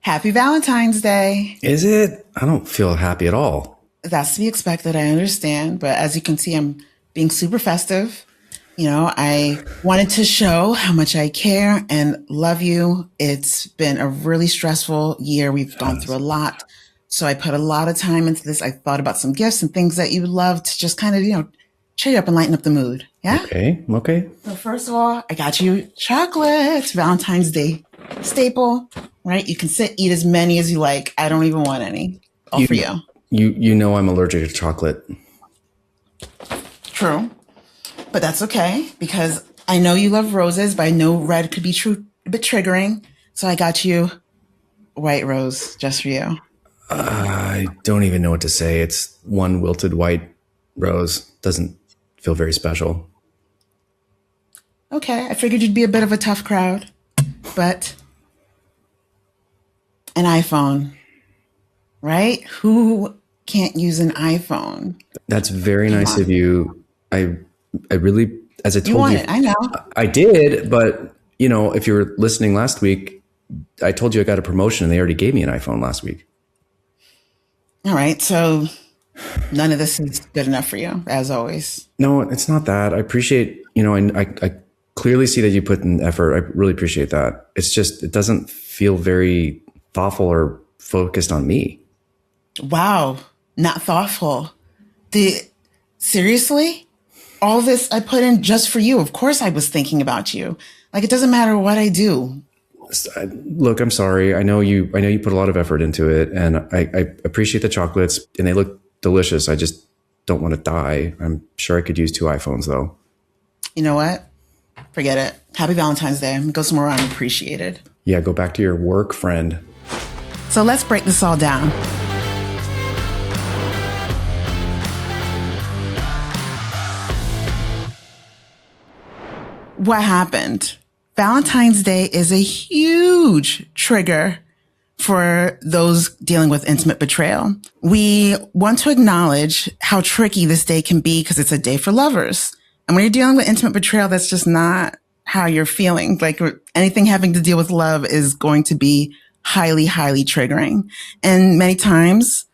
Happy Valentine's Day. Is it? I don't feel happy at all. That's to be expected. I understand. But as you can see, I'm being super festive. I wanted to show how much I care and love you. It's been a really stressful year. We've gone through a lot. So I put a lot of time into this. I thought about some gifts and things that you would love to just kind of, cheer you up and lighten up the mood. Yeah? Okay. So first of all, I got you chocolate. Valentine's Day staple, right? You can eat as many as you like. I don't even want any. All for you. You know I'm allergic to chocolate. True. But that's okay because I know you love roses, but I know red could be a bit triggering. So I got you white rose just for you. I don't even know what to say. It's one wilted white rose. Doesn't feel very special. Okay. I figured you'd be a bit of a tough crowd, but an iPhone, right? Who can't use an iPhone? That's very nice of you. I really, as I told you, want it. I know. I did, but if you were listening last week, I told you I got a promotion and they already gave me an iPhone last week. All right. So none of this is good enough for you, as always. No, it's not that. I appreciate, I clearly see that you put in effort. I really appreciate that. It's just, it doesn't feel very thoughtful or focused on me. Wow. Not thoughtful. Seriously? All this I put in just for you. Of course I was thinking about you. Like, it doesn't matter what I do. Look, I'm sorry. I know you put a lot of effort into it, and I appreciate the chocolates and they look delicious. I just don't want to die. I'm sure I could use 2 iPhones though. You know what? Forget it. Happy Valentine's Day. Go somewhere unappreciated. Yeah, go back to your work, friend. So let's break this all down. What happened? Valentine's Day is a huge trigger for those dealing with intimate betrayal. We want to acknowledge how tricky this day can be because it's a day for lovers. And when you're dealing with intimate betrayal, that's just not how you're feeling. Like anything having to deal with love is going to be highly, highly triggering. And many times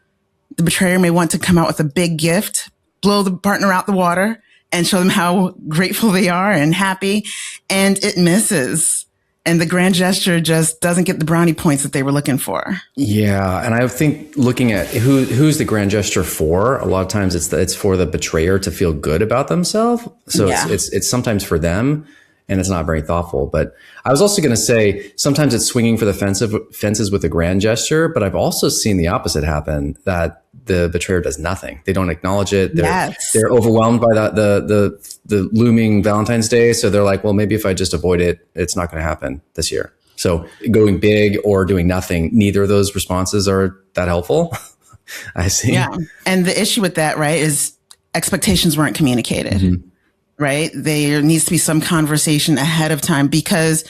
the betrayer may want to come out with a big gift, blow the partner out the water, and show them how grateful they are and happy. And it misses. And the grand gesture just doesn't get the brownie points that they were looking for. Yeah. And I think looking at who's the grand gesture for, a lot of times it's for the betrayer to feel good about themselves. So yeah. it's sometimes for them, and it's not very thoughtful. But I was also going to say, sometimes it's swinging for the fences with a grand gesture, but I've also seen the opposite happen, that the betrayer does nothing. They don't acknowledge it. They're overwhelmed by the looming Valentine's Day. So they're like, well, maybe if I just avoid it, it's not going to happen this year. So going big or doing nothing, neither of those responses are that helpful. I see. Yeah. And the issue with that, right, is expectations weren't communicated. Mm-hmm. Right? There needs to be some conversation ahead of time because,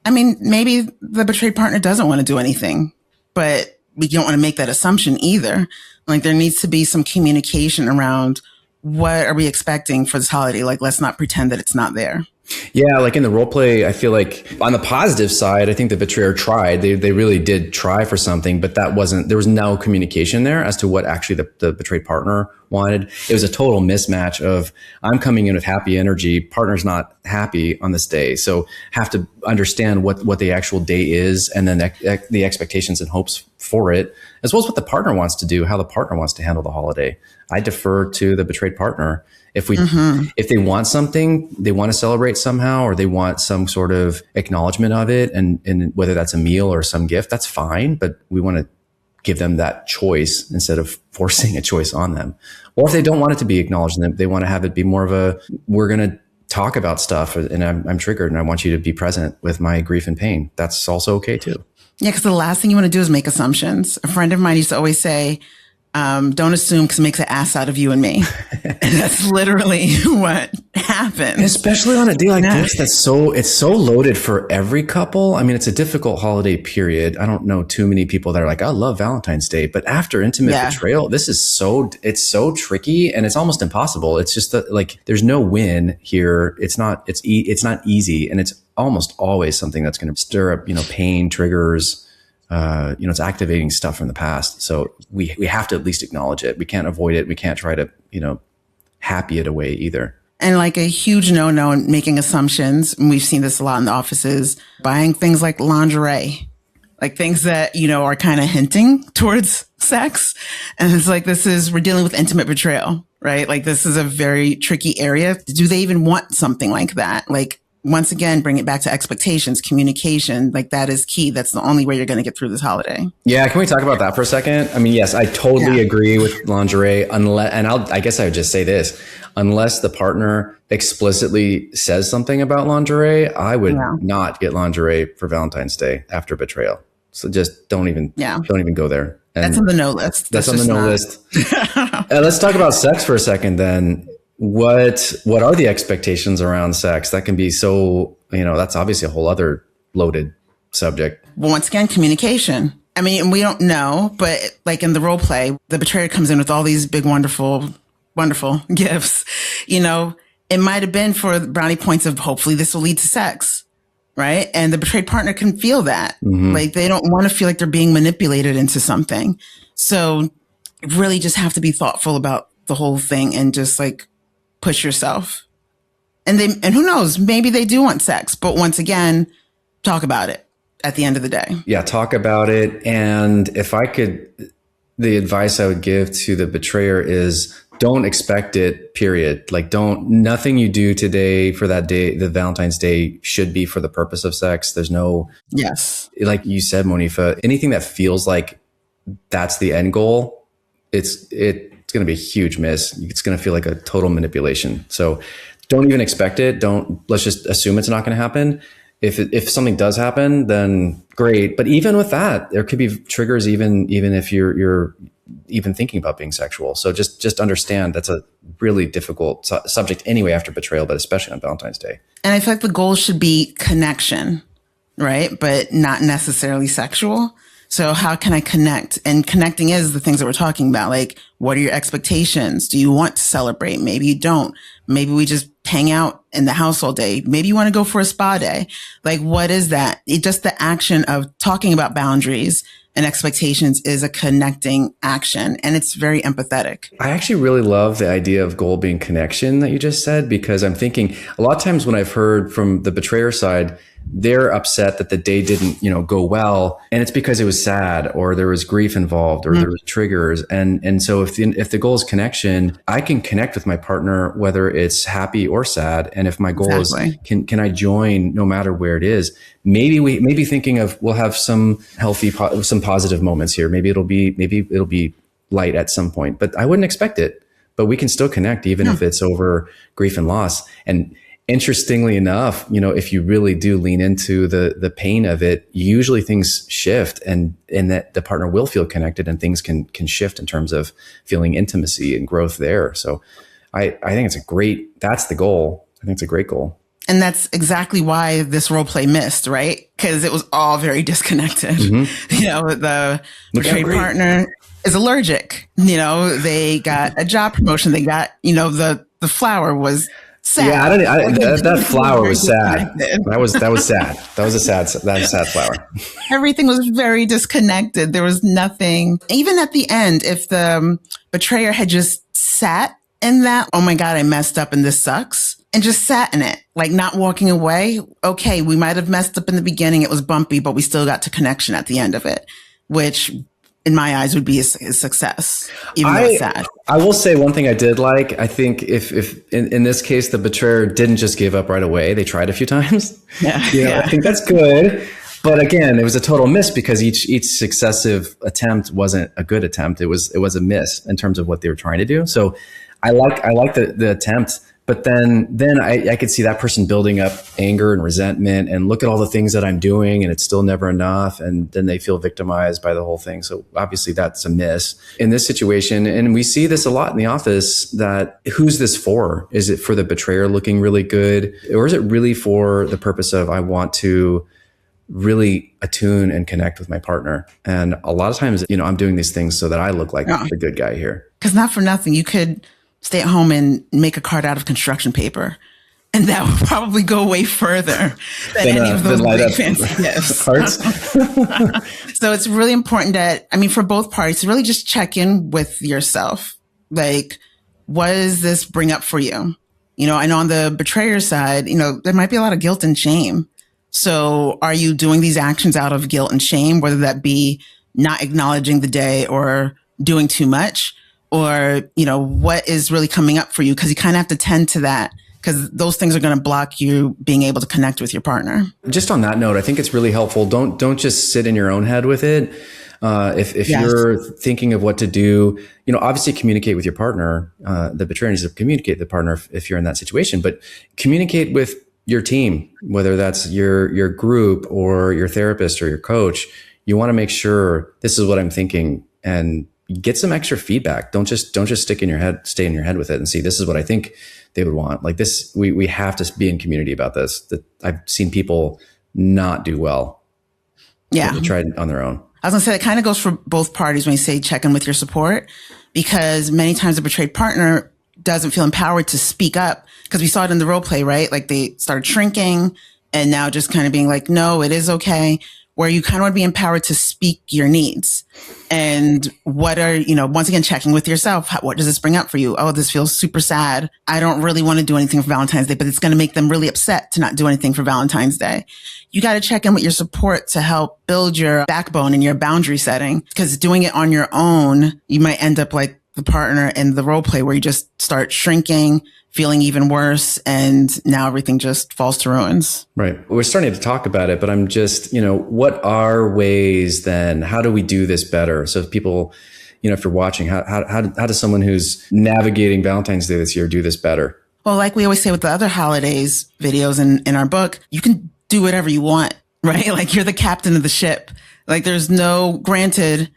maybe the betrayed partner doesn't want to do anything, but we don't want to make that assumption either. Like, there needs to be some communication around what are we expecting for this holiday? Like, let's not pretend that it's not there. Yeah, like in the role play, I feel like on the positive side, I think the betrayer tried. They really did try for something, but there was no communication there as to what actually the betrayed partner wanted. It was a total mismatch of, I'm coming in with happy energy, partner's not happy on this day. So have to understand what the actual day is, and then the expectations and hopes for it, as well as what the partner wants to do, how the partner wants to handle the holiday. I defer to the betrayed partner. If they want something, they want to celebrate somehow, or they want some sort of acknowledgement of it, and whether that's a meal or some gift, that's fine. But we want to give them that choice instead of forcing a choice on them. Or if they don't want it to be acknowledged, and they want to have it be more of a, we're going to talk about stuff, and I'm triggered, and I want you to be present with my grief and pain. That's also okay too. Yeah, because the last thing you want to do is make assumptions. A friend of mine used to always say, don't assume because it makes an ass out of you and me. And that's literally what happened. Especially on a day like this, it's so loaded for every couple. It's a difficult holiday period. I don't know too many people that are like, I love Valentine's Day, but after intimate betrayal, this is it's so tricky, and it's almost impossible. It's just that, like, there's no win here. It's not easy, and it's almost always something that's going to stir up, pain, triggers, it's activating stuff from the past. So we have to at least acknowledge it. We can't avoid it. We can't try to, happy it away either. And like a huge no-no in making assumptions, and we've seen this a lot in the offices, buying things like lingerie, like things that, are kind of hinting towards sex. And it's like, we're dealing with intimate betrayal, right? Like this is a very tricky area. Do they even want something like that? Like, once again, bring it back to expectations, communication. Like that is key. That's the only way you're going to get through this holiday. Yeah. Can we talk about that for a second? I mean, yes, I totally agree with lingerie I guess I would just say this, unless the partner explicitly says something about lingerie, I would not get lingerie for Valentine's Day after betrayal. So just don't even go there. And that's on the no list. That's on the no list. Let's talk about sex for a second then. What are the expectations around sex? That can be so, that's obviously a whole other loaded subject. Well, once again, communication. I mean, we don't know, but like in the role play, the betrayer comes in with all these big, wonderful, wonderful gifts. It might have been for brownie points of hopefully this will lead to sex, right? And the betrayed partner can feel that. Mm-hmm. Like they don't want to feel like they're being manipulated into something. So really just have to be thoughtful about the whole thing and just like push yourself. And who knows, maybe they do want sex, but once again, talk about it at the end of the day. Yeah, talk about it. And if I could, the advice I would give to the betrayer is don't expect it, period. Like nothing you do today for that day, the Valentine's Day, should be for the purpose of sex. There's no, yes. Like you said, Monifa, anything that feels like that's the end goal, it's going to be a huge miss. It's going to feel like a total manipulation. So don't even expect it. Let's just assume it's not going to happen. If something does happen, then great. But even with that, there could be triggers, even if you're even thinking about being sexual. So just understand that's a really difficult subject anyway after betrayal, but especially on Valentine's Day. And I feel like the goal should be connection, right? But not necessarily sexual. So how can I connect? And connecting is the things that we're talking about. Like, what are your expectations? Do you want to celebrate? Maybe you don't. Maybe we just hang out in the house all day. Maybe you want to go for a spa day. Like, what is that? Just the action of talking about boundaries and expectations is a connecting action. And it's very empathetic. I actually really love the idea of goal being connection that you just said, because I'm thinking a lot of times when I've heard from the betrayer side, they're upset that the day didn't, go well. And it's because it was sad or there was grief involved or there was triggers. And so if the goal is connection, I can connect with my partner, whether it's happy or sad. And if my goal is, can I join no matter where it is? Maybe thinking of, we'll have some healthy, some positive moments here. Maybe it'll be light at some point, but I wouldn't expect it, but we can still connect even if it's over grief and loss. And interestingly enough, if you really do lean into the pain of it, usually things shift and that the partner will feel connected and things can shift in terms of feeling intimacy and growth there. So I think that's the goal. I think it's a great goal. And that's exactly why this role play missed, right? Because it was all very disconnected. Mm-hmm. The betrayed partner is allergic. They got a job promotion. They got, the flower was sad. Yeah, that flower was sad. That was sad. That was a sad flower. Everything was very disconnected. There was nothing. Even at the end, if the betrayer had just sat in that, oh my God, I messed up and this sucks, and just sat in it, like not walking away. Okay, we might have messed up in the beginning. It was bumpy, but we still got to connection at the end of it, which in my eyes would be a success, even though it's sad. I will say one thing I did like. I think if in this case, the betrayer didn't just give up right away. They tried a few times. Yeah. I think that's good. But again, it was a total miss because each successive attempt wasn't a good attempt. It was a miss in terms of what they were trying to do. So I like the attempt. But then I could see that person building up anger and resentment and look at all the things that I'm doing and it's still never enough. And then they feel victimized by the whole thing. So obviously that's a miss in this situation. And we see this a lot in the office, that who's this for? Is it for the betrayer looking really good? Or is it really for the purpose of, I want to really attune and connect with my partner? And a lot of times, I'm doing these things so that I look like the good guy here. Because not for nothing, you could stay at home and make a card out of construction paper And that would probably go way further than any of those big fancy gifts. So it's really important that, I mean, for both parties, to really just check in with yourself. Like, what does this bring up for you? You know, I know on the betrayer side, you know, there might be a lot of guilt and shame. So are you doing these actions out of guilt and shame, whether that be not acknowledging the day or doing too much? Or, you know, what is really coming up for you? Because you kind of have to tend to that, because those things are going to block you being able to connect with your partner. Just on that note, I think it's really helpful. Don't just sit in your own head with it. If Yes. you're thinking of what to do, you know, obviously communicate with your partner. The betrayer needs to communicate with the partner if you're in that situation, but communicate with your team, whether that's your group or your therapist or your coach. You want to make sure this is what I'm thinking, and get some extra feedback. Don't just stay in your head with it and see, this is what I think they would want. Like this, we have to be in community about this. That I've seen people not do well. Yeah. They tried on their own. I was gonna say it kind of goes for both parties when you say check in with your support, because many times the betrayed partner doesn't feel empowered to speak up, because we saw it in the role play, right? Like they started shrinking and now just kind of being like, no, it is okay. Where you kind of want to be empowered to speak your needs. And what are, you know, once again, checking with yourself. What does this bring up for you? Oh, this feels super sad. I don't really want to do anything for Valentine's Day, but it's going to make them really upset to not do anything for Valentine's Day. You got to check in with your support to help build your backbone and your boundary setting, because doing it on your own, you might end up like the partner in the role play where you just start shrinking, feeling even worse, and now everything just falls to ruins. Right. We're starting to talk about it, but I'm just, you know, what are ways then? How do we do this better? So if people, you know, if you're watching, how does someone who's navigating Valentine's Day this year do this better? Well, like we always say with the other holidays videos in our book, you can do whatever you want, right? Like you're the captain of the ship. Like there's no, granted,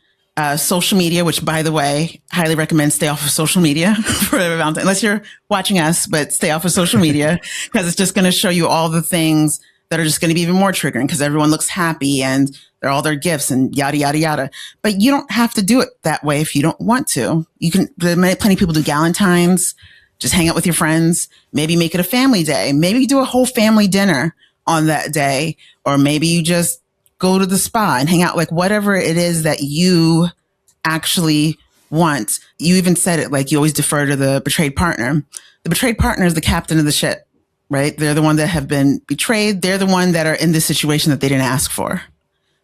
social media, which by the way, highly recommend stay off of social media for Valentine, unless you're watching us, but stay off of social media, because it's just going to show you all the things that are just going to be even more triggering, because everyone looks happy and they're all their gifts and yada, yada, yada. But you don't have to do it that way if you don't want to. You can, plenty of people do Galentine's, just hang out with your friends, maybe make it a family day, maybe do a whole family dinner on that day, or maybe you just go to the spa and hang out, like whatever it is that you actually want. You even said it, like you always defer to the betrayed partner. The betrayed partner is the captain of the ship, right? They're the one that have been betrayed. They're the one that are in this situation that they didn't ask for.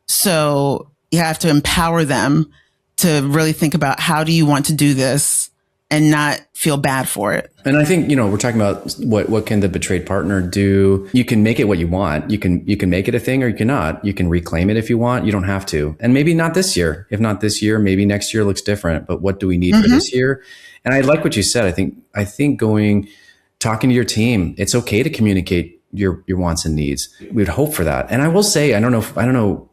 So you have to empower them to really think about, how do you want to do this and not feel bad for it. And I think, you know, we're talking about what can the betrayed partner do? You can make it what you want. You can make it a thing, or you cannot. You can reclaim it if you want. You don't have to. And maybe not this year. If not this year, maybe next year looks different. But what do we need for this year? And I like what you said. I think talking to your team, it's okay to communicate your wants and needs. We would hope for that. And I will say, I don't know.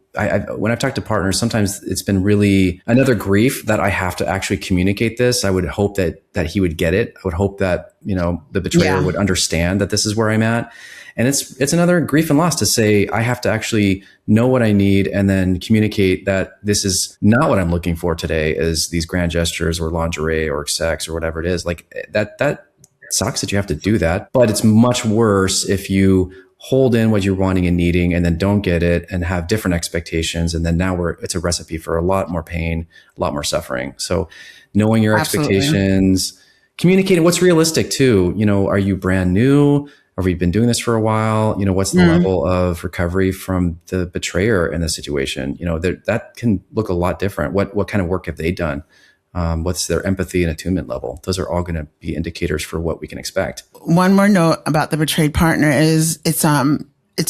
When I've talked to partners, sometimes it's been really another grief that I have to actually communicate this. I would hope that he would get it. I would hope that, you know, the betrayer would understand that this is where I'm at. And it's another grief and loss to say, I have to actually know what I need and then communicate that this is not what I'm looking for today, is these grand gestures or lingerie or sex or whatever it is. Like that sucks that you have to do that, but it's much worse if you hold in what you're wanting and needing and then don't get it and have different expectations. And then now it's a recipe for a lot more pain, a lot more suffering. So knowing your expectations, communicating what's realistic too. You know, are you brand new? Have we been doing this for a while? You know, what's the level of recovery from the betrayer in the situation? You know, that can look a lot different. What kind of work have they done? What's their empathy and attunement level? Those are all going to be indicators for what we can expect. One more note about the betrayed partner is it's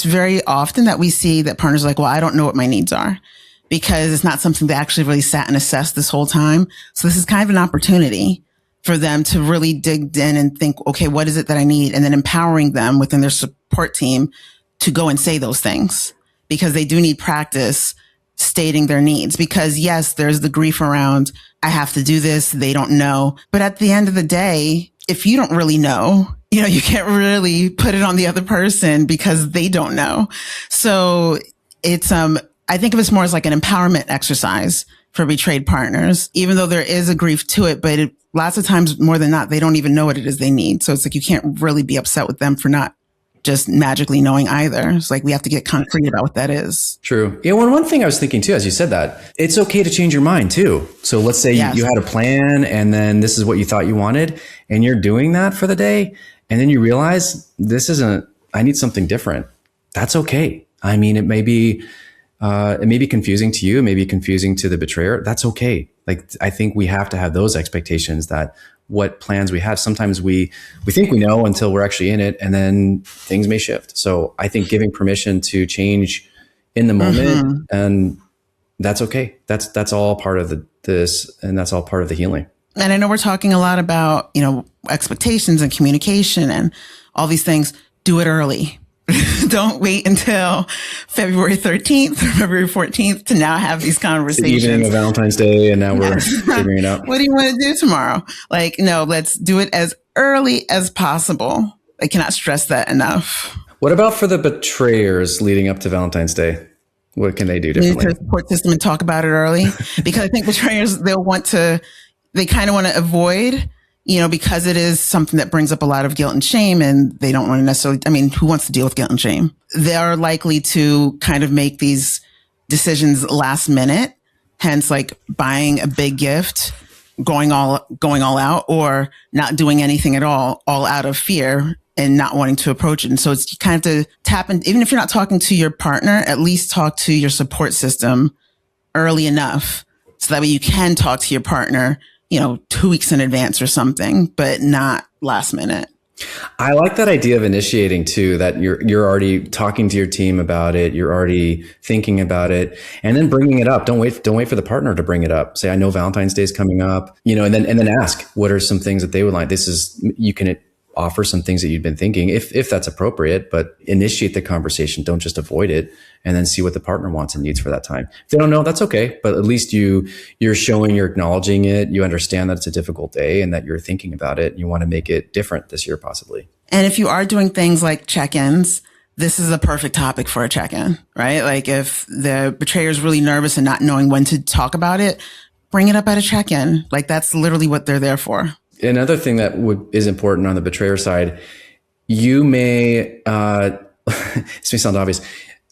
very often that we see that partners are like, well, I don't know what my needs are, because it's not something they actually really sat and assessed this whole time. So this is kind of an opportunity for them to really dig in and think, okay, what is it that I need? And then empowering them within their support team to go and say those things, because they do need practice stating their needs. Because yes, there's the grief around, I have to do this, they don't know. But at the end of the day, if you don't really know, you know, you can't really put it on the other person because they don't know. So it's, I think of it more as like an empowerment exercise for betrayed partners, even though there is a grief to it, but lots of times more than not, they don't even know what it is they need. So it's like, you can't really be upset with them for not just magically knowing either. It's like we have to get concrete about what that is. True. Yeah. One thing I was thinking too, as you said that, it's okay to change your mind too. So let's say you had a plan and then this is what you thought you wanted and you're doing that for the day. And then you realize I need something different. That's okay. I mean, it may be confusing to you. It may be confusing to the betrayer. That's okay. Like, I think we have to have those expectations that what plans we have. Sometimes we think we know until we're actually in it, and then things may shift. So I think giving permission to change in the moment, and that's okay. That's all part of this, and that's all part of the healing. And I know we're talking a lot about, expectations and communication and all these things. Do it early. Don't wait until February 13th or February 14th to now have these conversations. The evening of Valentine's Day, and now we're figuring it out. What do you want to do tomorrow? Like, no, let's do it as early as possible. I cannot stress that enough. What about for the betrayers leading up to Valentine's Day? What can they do differently? Need to support system and talk about it early, because I think betrayers, they kind of want to avoid, because it is something that brings up a lot of guilt and shame, and they don't want to necessarily, who wants to deal with guilt and shame? They are likely to kind of make these decisions last minute, hence like buying a big gift, going all out, or not doing anything at all out of fear and not wanting to approach it. And so it's kind of to tap in, even if you're not talking to your partner, at least talk to your support system early enough so that way you can talk to your partner 2 weeks in advance or something, but not last minute. I like that idea of initiating too, that you're already talking to your team about it. You're already thinking about it, and then bringing it up. Don't wait for the partner to bring it up. Say, I know Valentine's Day is coming up, and then ask, what are some things that they would like? You can offer some things that you've been thinking, if that's appropriate, but initiate the conversation. Don't just avoid it, and then see what the partner wants and needs for that time. If they don't know, that's okay. But at least you're showing, you're acknowledging it. You understand that it's a difficult day and that you're thinking about it. And you want to make it different this year, possibly. And if you are doing things like check-ins, this is a perfect topic for a check-in, right? Like if the betrayer is really nervous and not knowing when to talk about it, bring it up at a check-in. Like that's literally what they're there for. Another thing that is important on the betrayer side, you may, this may sound obvious,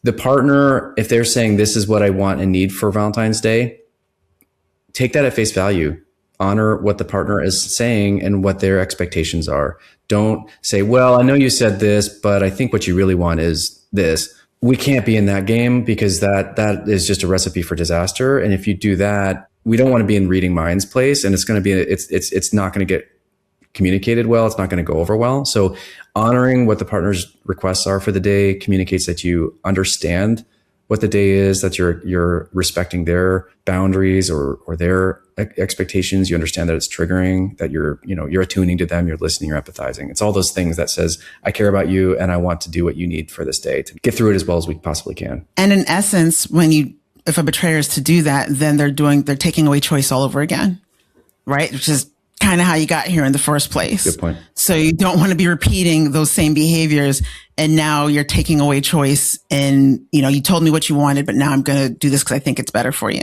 the partner, if they're saying this is what I want and need for Valentine's Day, take that at face value. Honor what the partner is saying and what their expectations are. Don't say, well, I know you said this, but I think what you really want is this. We can't be in that game, because that is just a recipe for disaster. And if you do that, we don't want to be in reading minds place, and it's going to be, it's not going to get communicated well. It's not going to go over well. So honoring what the partner's requests are for the day communicates that you understand what the day is, that you're respecting their boundaries or their expectations. You understand that it's triggering, that you're attuning to them, you're listening, you're empathizing. It's all those things that says, I care about you and I want to do what you need for this day to get through it as well as we possibly can. And in essence, if a betrayer is to do that, then they're taking away choice all over again, right? Which is kind of how you got here in the first place. Good point. So you don't want to be repeating those same behaviors. And now you're taking away choice, and, you told me what you wanted, but now I'm going to do this because I think it's better for you.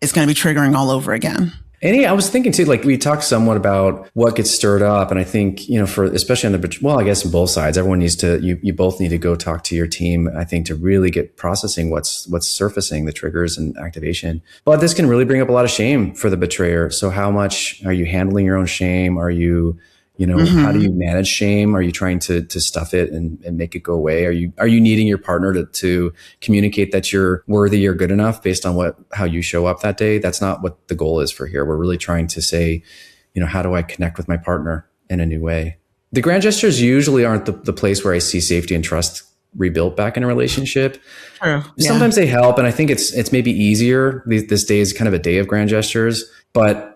It's going to be triggering all over again. And I was thinking too, like we talked somewhat about what gets stirred up. And I think, for, especially on I guess on both sides, everyone needs to, you both need to go talk to your team, I think, to really get processing what's surfacing, the triggers and activation. But this can really bring up a lot of shame for the betrayer. So how much are you handling your own shame? Are you, how do you manage shame? Are you trying to stuff it and make it go away? Are you needing your partner to communicate that you're worthy or good enough based on how you show up that day? That's not what the goal is for here. We're really trying to say, how do I connect with my partner in a new way? The grand gestures usually aren't the place where I see safety and trust rebuilt back in a relationship. True. Yeah. Sometimes they help. And I think it's maybe easier. This day is kind of a day of grand gestures, but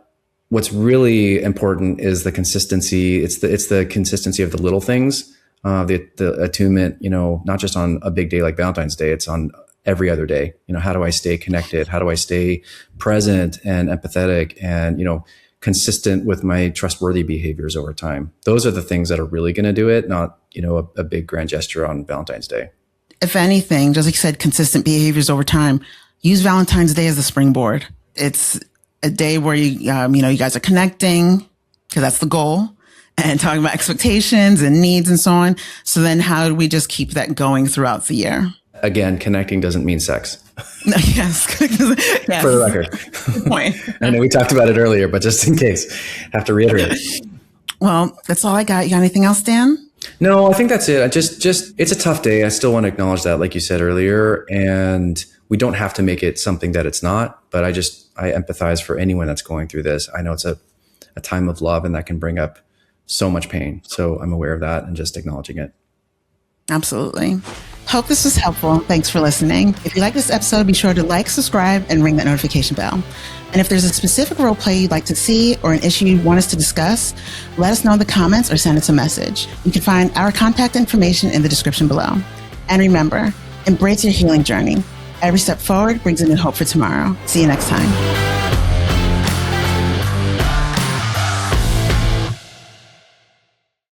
what's really important is the consistency. It's the consistency of the little things, the attunement, not just on a big day like Valentine's Day, it's on every other day. How do I stay connected? How do I stay present and empathetic and, consistent with my trustworthy behaviors over time? Those are the things that are really going to do it, not, a big grand gesture on Valentine's Day. If anything, just like you said, consistent behaviors over time, use Valentine's Day as the springboard. It's a day where you guys are connecting, because that's the goal. and talking about expectations and needs and so on. So then how do we just keep that going throughout the year? Again, connecting doesn't mean sex. No, yes. Yes. For the record. Good point. I know we talked about it earlier, but just in case, have to reiterate. Well, that's all I got. You got anything else, Dan? No, I think that's it. I just it's a tough day. I still want to acknowledge that, like you said earlier, and we don't have to make it something that it's not, but I empathize for anyone that's going through this. I know it's a time of love and that can bring up so much pain. So I'm aware of that and just acknowledging it. Absolutely. Hope this was helpful. Thanks for listening. If you like this episode, be sure to like, subscribe, and ring that notification bell. And if there's a specific role play you'd like to see or an issue you want us to discuss, let us know in the comments or send us a message. You can find our contact information in the description below. And remember, embrace your healing journey. Every step forward brings a new hope for tomorrow. See you next time.